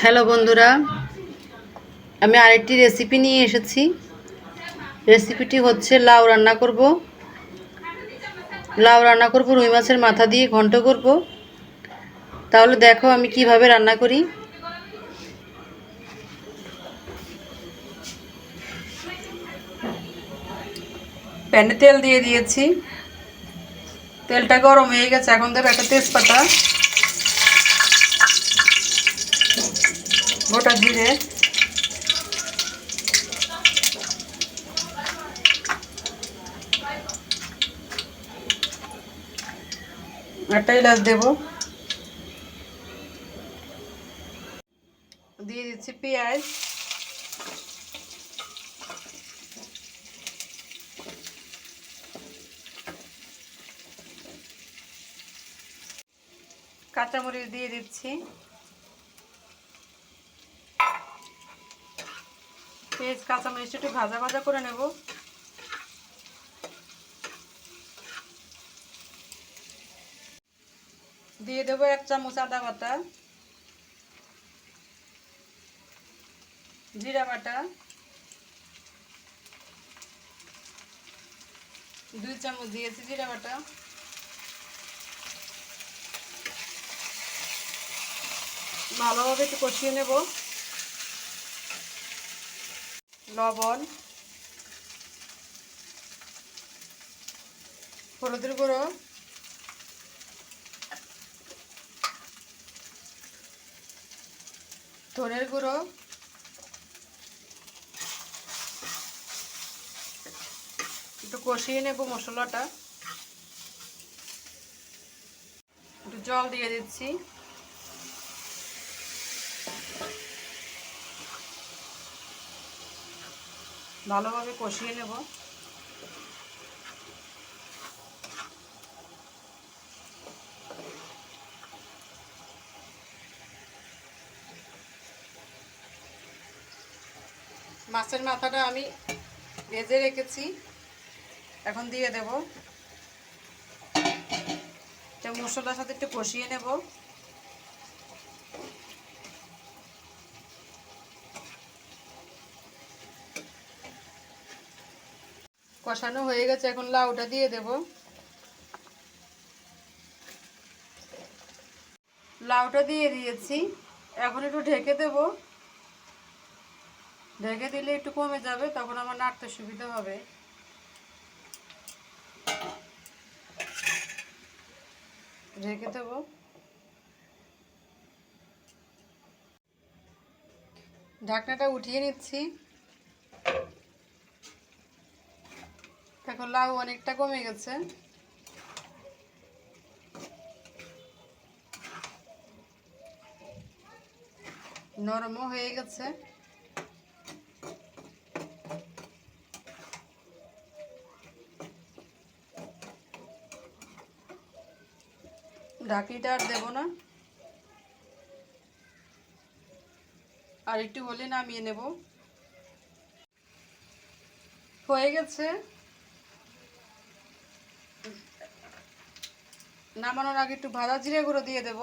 Hello বন্ধুরা, আমি আরেকটি রেসিপি নিয়ে এসেছি। রেসিপিটি হচ্ছে লাউ রান্না করব। রুই মাছের মাথা দিয়ে ঘন্ট করব। তাহলে দেখো আমি কিভাবে রান্না করি। প্যানে তেল দিয়ে দিয়েছি, তেলটা গরম হয়ে গেছে। এখন দেবো একটা তেজপাতা, গোটা জিরে, একটা এলাচ দেবো, দিয়ে দিচ্ছি পেঁয়াজ, কাঁচামরিচ দিয়ে দিচ্ছি, পেঁয়াজ কাঁচামরিচটা একটু ভাজা ভাজা করে নেব। দিয়ে দেবো 1 চামচ আদা বাটা, জিরা বাটা 2 চামচ দিয়েছি, জিরা বাটা ভালোভাবে একটু কষিয়ে নেব। লবণ, হলুদের গুঁড়ো, ধনের গুঁড়ো, একটু কষিয়ে নেব মশলাটা। একটু জল দিয়ে দিচ্ছি, ভালোভাবে কষিয়ে নেব। মাছের মাথাটা আমি ভেজে রেখেছি, এখন দিয়ে দেব। এটা মশলার সাথে একটু কষিয়ে নেব। কষানো হয়ে গেছে, এখন লাউটা দিয়ে দেব। লাউটা দিয়ে দিয়েছি, এখন একটু ঢেকে দেব। ঢেকে দিলে একটু কমে যাবে, তখন আমার নাড়তে সুবিধা হবে। ঢেকে দেব। ঢাকনাটা উঠিয়ে নিচ্ছি। এখন লাউ অনেকটা কমে গেছে। নরমও হয়ে গেছে। ঢাকনিটা আর দেব না, আর একটু হলে নামিয়ে নেব। হয়ে গেছে। নামানোর আগে একটু ভাজা জিরে গুঁড়ো দিয়ে দেব।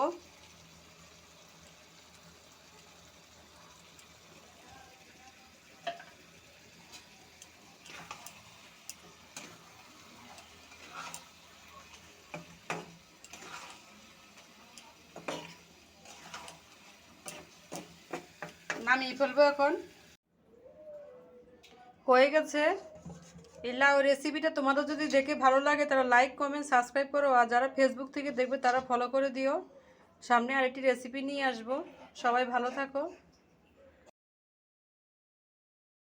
নামিয়ে ফেলবো এখন। হয়ে গেছে। এই লাউ রেসিপিটা তোমাদের যদি দেখে ভালো লাগে তারা লাইক কমেন্ট সাবস্ক্রাইব করো, আর যারা ফেসবুক থেকে দেখবে তারা ফলো করে দিও। সামনে আরেকটি রেসিপি নিয়ে আসবো। সবাই ভালো থাকো।